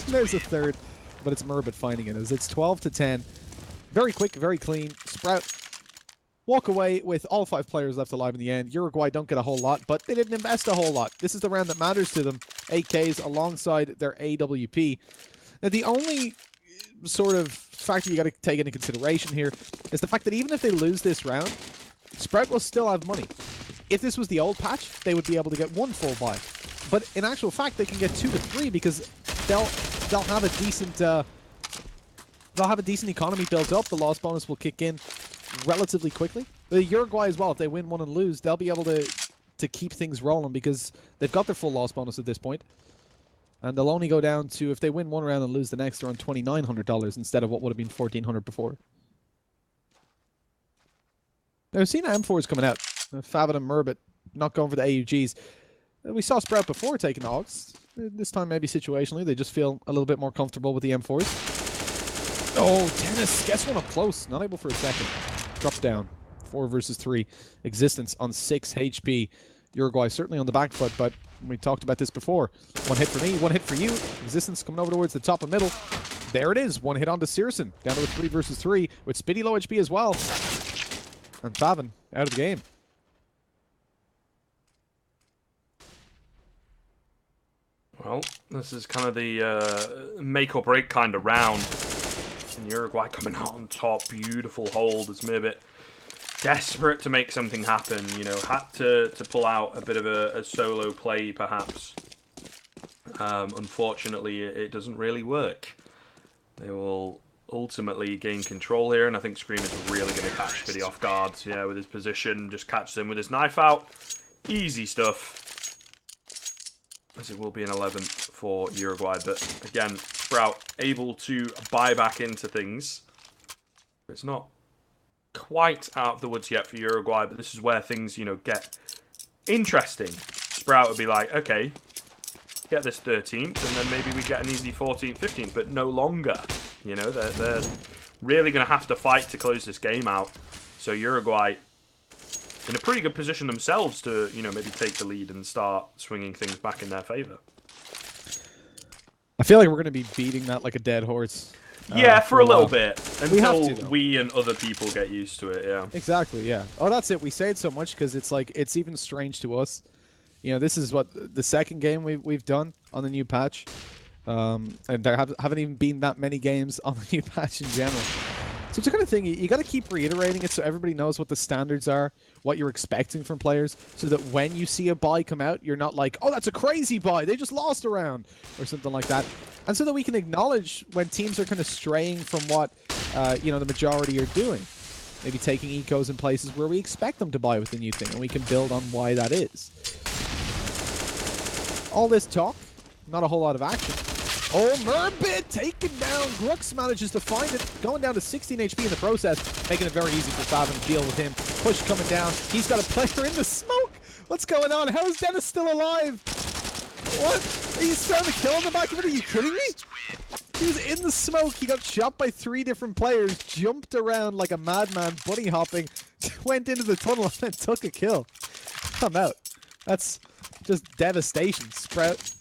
There's a third, but it's Merbit finding it. As it's 12-10. Very quick, very clean. Sprout walk away with all 5 players left alive in the end. Uruguay don't get a whole lot, but they didn't invest a whole lot. This is the round that matters to them. AKs alongside their AWP. Now, the only sort of factor you got to take into consideration here is the fact that even if they lose this round, Sprout will still have money. If this was the old patch, they would be able to get 1 full buy. But in actual fact, they can get 2 to 3 because they'll have a decent economy built up. The loss bonus will kick in relatively quickly. The Uruguay as well, if they win 1 and lose, they'll be able to keep things rolling because they've got their full loss bonus at this point. And they'll only go down to, if they win 1 round and lose the next, they're on $2,900 instead of what would have been $1,400 before. Now, we've seen M4s coming out. Favit and Murbit not going for the AUGs. We saw Sprout before taking the Hogs. This time maybe situationally. They just feel a little bit more comfortable with the M4s. Oh, Tennis gets one up close. Not able for a second. Drops down. 4 versus 3. Existence on 6 HP. Uruguay certainly on the back foot, but we talked about this before. 1 hit for me, 1 hit for you. Existence coming over towards the top and middle. There it is. 1 hit onto Searson. Down to a 3 versus 3 with Spitty low HP as well. And Favin out of the game. Well, this is kind of the make or break kind of round. And Uruguay coming out on top. Beautiful hold as Murbit desperate to make something happen, you know, had to pull out a bit of a solo play, perhaps. Unfortunately, it doesn't really work. They will ultimately gain control here, and I think Scream is really going to catch Fiddy off guard. Yeah, with his position, just catches him with his knife out. Easy stuff. As it will be an 11th for Uruguay, but again, Sprout able to buy back into things. It's not quite out of the woods yet for Uruguay, but this is where things, you know, get interesting. Sprout would be like, okay, get this 13th, and then maybe we get an easy 14th, 15th, but no longer. You know, they're really going to have to fight to close this game out. So Uruguay in a pretty good position themselves to, you know, maybe take the lead and start swinging things back in their favor. I feel like we're going to be beating that like a dead horse. Yeah, for a little bit. Until to, we and other people get used to it, yeah. Exactly, yeah. Oh, that's it. We say it so much because it's like, it's even strange to us. You know, this is what, the second game we've done on the new patch. And there haven't even been that many games on the new patch in general. So it's the kind of thing, you got to keep reiterating it so everybody knows what the standards are, what you're expecting from players, so that when you see a buy come out, you're not like, oh, that's a crazy buy, they just lost a round, or something like that. And so that we can acknowledge when teams are kind of straying from what, you know, the majority are doing. Maybe taking ecos in places where we expect them to buy with the new thing, and we can build on why that is. All this talk, not a whole lot of action. Oh, Murbit taken down. Grux manages to find it, going down to 16 HP in the process, making it very easy for Favin to deal with him. Push coming down. He's got a player in the smoke. What's going on? How is Dennis still alive? What? Are you trying to kill him in the back of it? Are you kidding me? He was in the smoke. He got shot by 3 different players, jumped around like a madman, bunny hopping, went into the tunnel and then took a kill. I'm out. That's just devastation. Sprout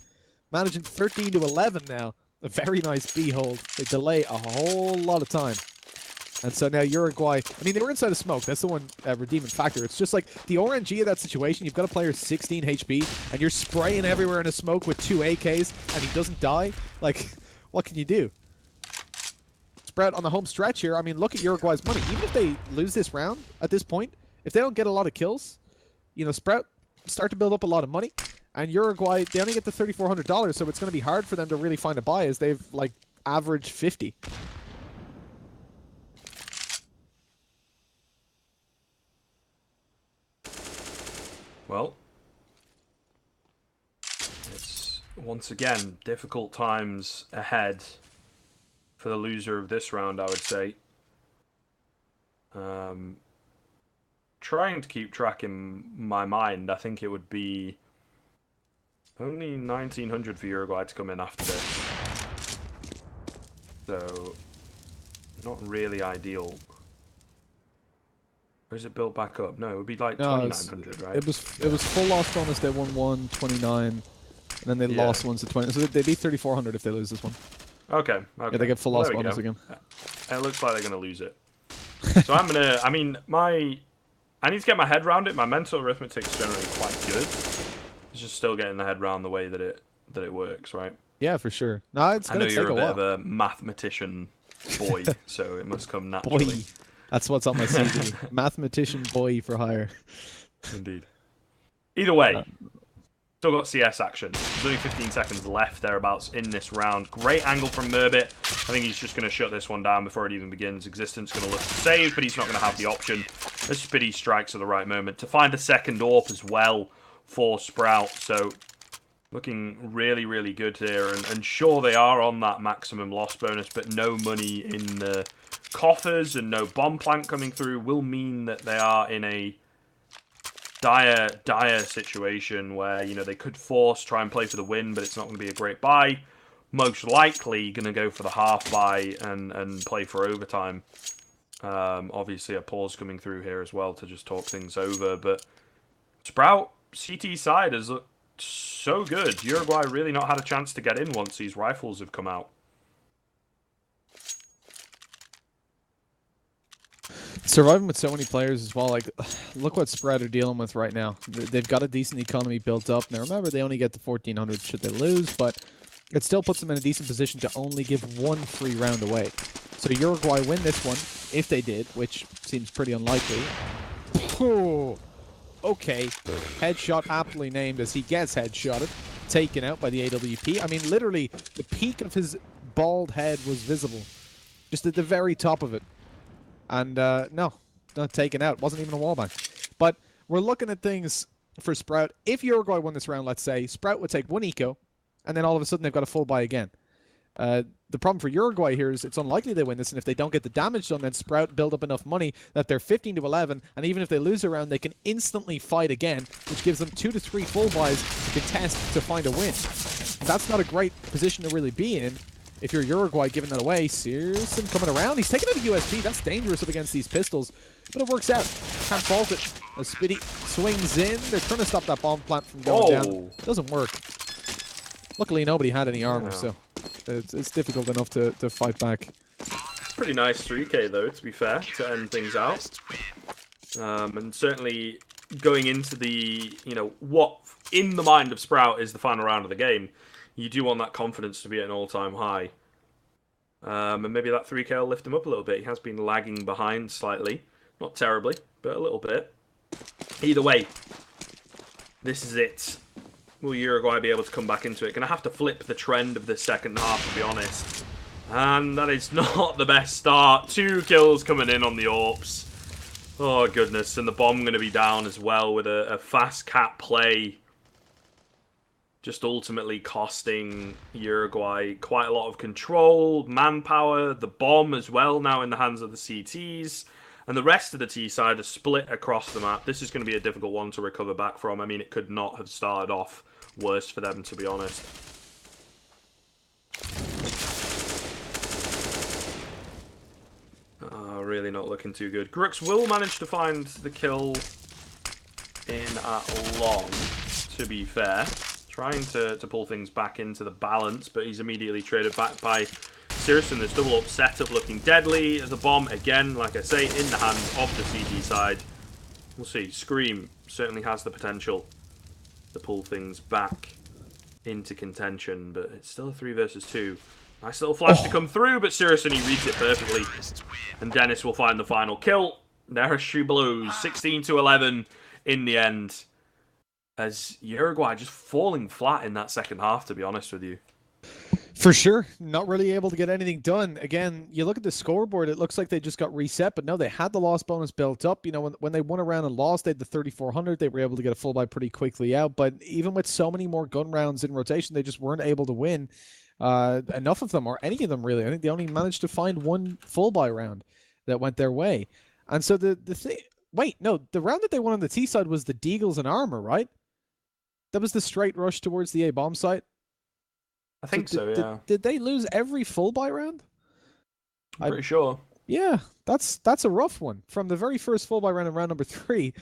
managing 13 to 11 now. A very nice B hold. They delay a whole lot of time. And so now Uruguay, I mean, they were inside of smoke. That's the one redeeming factor. It's just like the RNG of that situation. You've got a player 16 HP, and you're spraying everywhere in a smoke with 2 AKs, and he doesn't die. Like, what can you do? Sprout on the home stretch here. I mean, look at Uruguay's money. Even if they lose this round at this point, if they don't get a lot of kills, you know, Sprout start to build up a lot of money. And Uruguay, they only get the $3,400, so it's going to be hard for them to really find a buy as they've, like, averaged 50. Well, it's, once again, difficult times ahead for the loser of this round, I would say. Trying to keep track in my mind, I think it would be only 1,900 for Uruguay to come in after this. So, not really ideal. Or is it built back up? No, it would be like 2,900, right? It was full loss bonus. They won 129, and then they lost ones at 20. So they'd be 3,400 if they lose this one. Okay. Yeah, they get full loss bonus again. It looks like they're gonna lose it. So I'm gonna. I mean, I need to get my head around it. My mental arithmetic is generally quite good. It's just still getting the head around the way that that it works, right? Yeah, for sure. No, it's I gonna know take you're a a bit while. of a mathematician boy, so it must come Boy, naturally. that's what's on my CV. Mathematician boy for hire. Indeed. Either way, still got CS action. There's only 15 seconds left thereabouts in this round. Great angle from Murbit. I think he's just going to shut this one down before it even begins. Existence going to look to save, but he's not going to have the option. The Spitty strikes at the right moment to find a second AWP as well for Sprout. So looking really, really good here. And sure, they are on that maximum loss bonus, but no money in the coffers and no bomb plant coming through will mean that they are in a dire situation where, you know, they could try and play for the win, but it's not going to be a great buy. Most likely going to go for the half buy and play for overtime. Obviously, a pause coming through here as well to just talk things over. But Sprout, CT side has looked so good. Uruguay really not had a chance to get in once these rifles have come out. Surviving with so many players as well, like, look what Sprout are dealing with right now. They've got a decent economy built up. Now, remember, they only get to 1,400 should they lose, but it still puts them in a decent position to only give one free round away. So Uruguay win this one, if they did, which seems pretty unlikely. Oh, okay. Headshot aptly named as he gets headshotted, taken out by the AWP. I mean, literally, the peak of his bald head was visible, just at the very top of it. And no, not taken out. Wasn't even a wallbang. But we're looking at things for Sprout. If Uruguay won this round, let's say, Sprout would take one eco, and then all of a sudden they've got a full buy again. The problem for Uruguay here is it's unlikely they win this, and if they don't get the damage done, then Sprout build up enough money that they're 15 to 11, and even if they lose a round, they can instantly fight again, which gives them 2 to 3 full buys to contest to find a win. That's not a great position to really be in. If you're Uruguay giving that away, Searson coming around. He's taking out a USP. That's dangerous up against these pistols. But it works out. Can't fault it. As Spitty swings in. They're trying to stop that bomb plant from going down. Doesn't work. Luckily, nobody had any armor, so it's difficult enough to fight back. Pretty nice 3K, though, to be fair, to end things out. And certainly going into the, you know, what in the mind of Sprout is the final round of the game. You do want that confidence to be at an all-time high. And maybe that 3K will lift him up a little bit. He has been lagging behind slightly. Not terribly, but a little bit. Either way, this is it. Will Uruguay be able to come back into it? Going to have to flip the trend of the second half, to be honest. And that is not the best start. 2 kills coming in on the AWPs. Oh, goodness. And the bomb going to be down as well with a fast cap play. Just ultimately costing Uruguay quite a lot of control, manpower, the bomb as well now in the hands of the CTs. And the rest of the T side are split across the map. This is going to be a difficult one to recover back from. I mean, it could not have started off worse for them, to be honest. Really not looking too good. Grux will manage to find the kill in at long, to be fair. Trying to pull things back into the balance, but he's immediately traded back by Searson. This double up setup looking deadly. The bomb, again, like I say, in the hands of the CG side. We'll see. Scream certainly has the potential to pull things back into contention, but it's still a 3 versus 2. Nice little flash to come through, but Searson, he reads it perfectly. And Dennis will find the final kill. There are Shoe Blues, 16 to 11 in the end. As Uruguay just falling flat in that second half, to be honest with you. For sure. Not really able to get anything done. Again, you look at the scoreboard, it looks like they just got reset, but no, they had the loss bonus built up. You know, when they won a round and lost, they had the 3,400. They were able to get a full buy pretty quickly out, but even with so many more gun rounds in rotation, they just weren't able to win enough of them, or any of them, really. I think they only managed to find one full buy round that went their way. And so the thing... Wait, no, the round that they won on the T side was the Deagles and Armor, right? That was the straight rush towards the A bomb site. I think so, yeah. Did they lose every full buy round? I'm pretty sure. Yeah, that's a rough one. From the very first full buy round in round number 3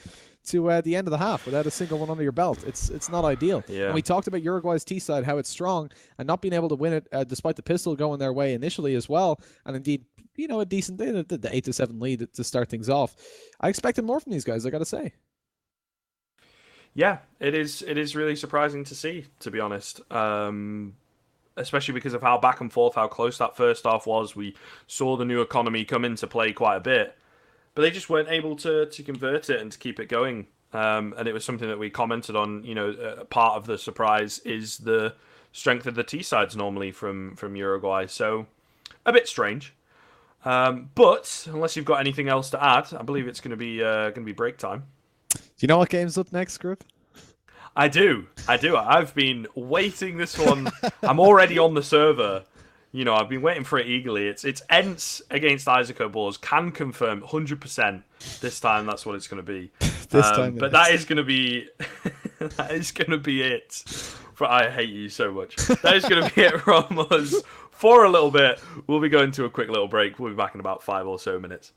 to the end of the half without a single one under your belt. It's not ideal. Yeah. And we talked about Uruguay's T side, how it's strong, and not being able to win it despite the pistol going their way initially as well. And indeed, you know, a decent the 8-7 lead to start things off. I expected more from these guys, I got to say. Yeah, it is. It is really surprising to see, to be honest. Especially because of how back and forth, how close that first half was. We saw the new economy come into play quite a bit, but they just weren't able to convert it and to keep it going. And it was something that we commented on. Part of the surprise is the strength of the T sides normally from Uruguay. So a bit strange. But unless you've got anything else to add, I believe it's going to be break time. Do you know what game's up next, group? I do. I've been waiting this one. I'm already on the server. I've been waiting for it eagerly. It's Ents against Isaac Balls. Can confirm 100% this time. That's what it's going to be. This time, but that is going to be that is going to be it. For I hate you so much. That is going to be it from us for a little bit. We'll be going to a quick little break. We'll be back in about 5 or so minutes.